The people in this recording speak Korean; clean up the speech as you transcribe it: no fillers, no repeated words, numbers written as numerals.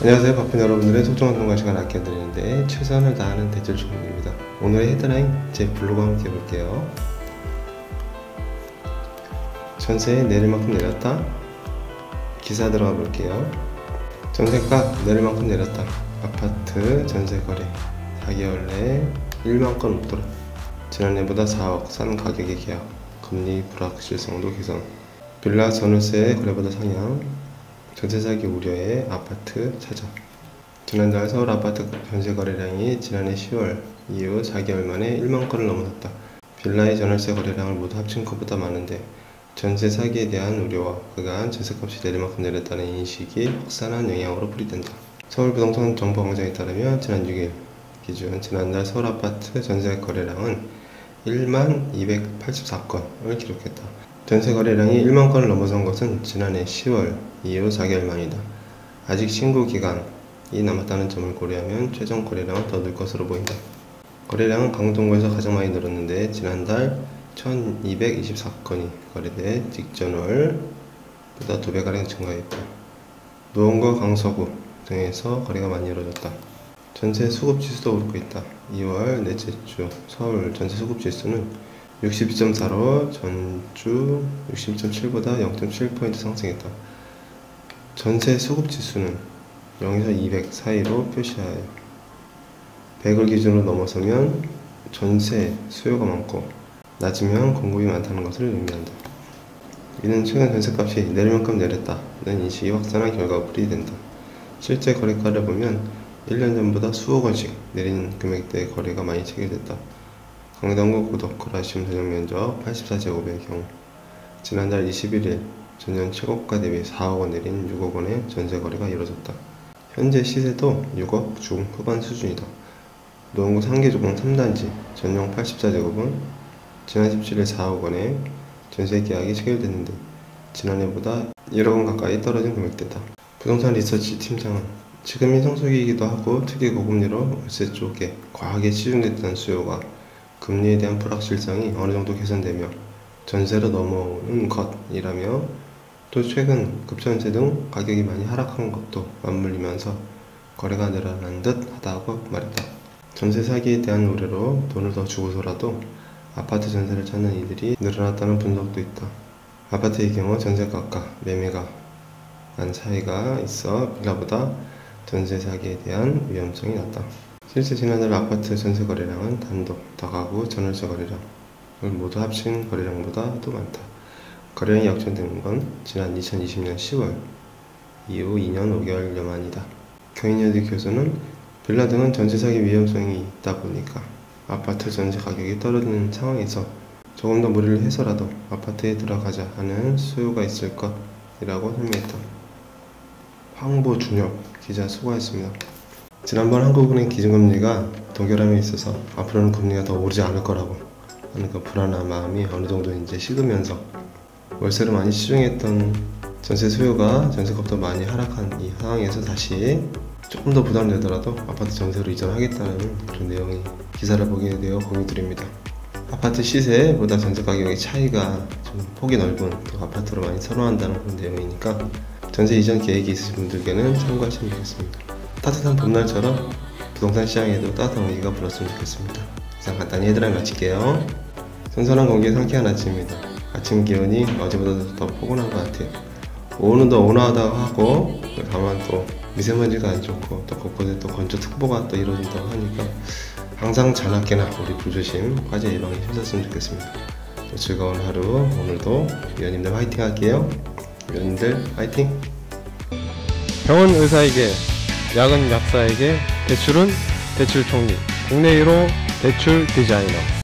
안녕하세요. 바쁜 여러분들의 소중한 통과 시간 아껴드리는데 최선을 다하는 대출 총무입니다. 오늘의 헤드라인 제 블로그 함께 볼게요. 전세 내릴 만큼 내렸다. 기사 들어가 볼게요. 전세가 내릴 만큼 내렸다. 아파트 전세 거래 4개월 내에 1만 건 없더라. 지난해보다 4억 싼 가격의 계약. 금리 불확실성도 개선. 빌라 전월세 거래보다 상향. 전세 사기 우려에 아파트 찾아. 지난달 서울 아파트 전세 거래량이 지난해 10월 이후 4개월 만에 1만 건을 넘어섰다. 빌라의 전월세 거래량을 모두 합친 것보다 많은데 전세 사기에 대한 우려와 그간 전세값이 내릴 만큼 내렸다는 인식이 확산한 영향으로 풀이된다. 서울부동산 정보광장에 따르면 지난 6일 기준 지난달 서울 아파트 전세 거래량은 1만 284건을 기록했다. 전세 거래량이 1만 건을 넘어선 것은 지난해 10월 이후 4개월 만이다. 아직 신고 기간이 남았다는 점을 고려하면 최종 거래량은 더 늘 것으로 보인다. 거래량은 강동구에서 가장 많이 늘었는데 지난달 1224건이 거래돼 직전월보다 2배가량 증가했다. 노원구, 강서구 등에서 거래가 많이 이루어졌다. 전세 수급 지수도 오르고 있다. 2월 넷째 주 서울 전세 수급 지수는 62.4로 전주 62.7보다 0.7포인트 상승했다. 전세 수급 지수는 0에서 200 사이로 표시하여 100을 기준으로 넘어서면 전세 수요가 많고 낮으면 공급이 많다는 것을 의미한다. 이는 최근 전세값이 내릴 만큼 내렸다는 인식이 확산한 결과가 풀이된다. 실제 거래가를 보면 1년 전보다 수억 원씩 내린 금액대의 거래가 많이 체결됐다. 강동구 고덕 거래하심 전용 면적 84제곱의 경우 지난달 21일 전년 최고가 대비 4억 원 내린 6억 원의 전세 거래가 이루어졌다. 현재 시세도 6억 중후반 수준이다. 노원구 상계조공 3단지 전용 84제곱은 지난 17일 4억 원의 전세 계약이 체결됐는데 지난해보다 1억 원 가까이 떨어진 금액대다. 부동산 리서치 팀장은 지금이 성수기이기도 하고 특히 고금리로 월세 쪽에 과하게 치중됐다는 수요가 금리에 대한 불확실성이 어느 정도 개선되며 전세로 넘어오는 것이라며 또 최근 급전세 등 가격이 많이 하락한 것도 맞물리면서 거래가 늘어난 듯 하다고 말했다. 전세 사기에 대한 우려로 돈을 더 주고서라도 아파트 전세를 찾는 이들이 늘어났다는 분석도 있다. 아파트의 경우 전세가가 매매가 난 차이가 있어 빌라보다 전세 사기에 대한 위험성이 낮다. 실제 지난달 아파트 전세 거래량은 단독, 다가구, 전월세 거래량을 모두 합친 거래량보다도 많다. 거래량이 역전된 건 지난 2020년 10월 이후 2년 5개월여 만이다. 경인여대 교수는 빌라 등은 전세 사기 위험성이 있다 보니까 아파트 전세 가격이 떨어지는 상황에서 조금 더 무리를 해서라도 아파트에 들어가자 하는 수요가 있을 것이라고 설명했다. 황보준혁 기자 수고하셨습니다. 지난번 한국은행 기준금리가 동결함에 있어서 앞으로는 금리가 더 오르지 않을 거라고 하는 그 불안한 마음이 어느 정도 이제 식으면서 월세를 많이 치중했던 전세 수요가 전세값도 많이 하락한 이 상황에서 다시 조금 더 부담되더라도 아파트 전세로 이전하겠다는 그런 내용이 기사를 보게 되어 공유드립니다. 아파트 시세보다 전세 가격의 차이가 좀 폭이 넓은 또 아파트로 많이 선호한다는 그런 내용이니까 전세 이전 계획이 있으신 분들께는 참고하시면 좋겠습니다. 따뜻한 봄날처럼 부동산 시장에도 따뜻한 온기가 불었으면 좋겠습니다. 이상 간단히 헤드라인 마칠게요. 선선한 공기에 상쾌한 아침입니다. 아침 기온이 어제보다 더 포근한 것 같아요. 오후는 더 온화하다고 하고 다만 또 미세먼지가 안 좋고 또 곳곳에 또 건조특보가 또 이루어진다고 하니까 항상 자나깨나 우리 불조심 화재 예방에 힘썼으면 좋겠습니다. 또 즐거운 하루 오늘도 위원님들 화이팅 할게요. 위원님들 화이팅! 병원 의사에게 약은 약사에게 대출은 대출 총리 국내 1호 대출 디자이너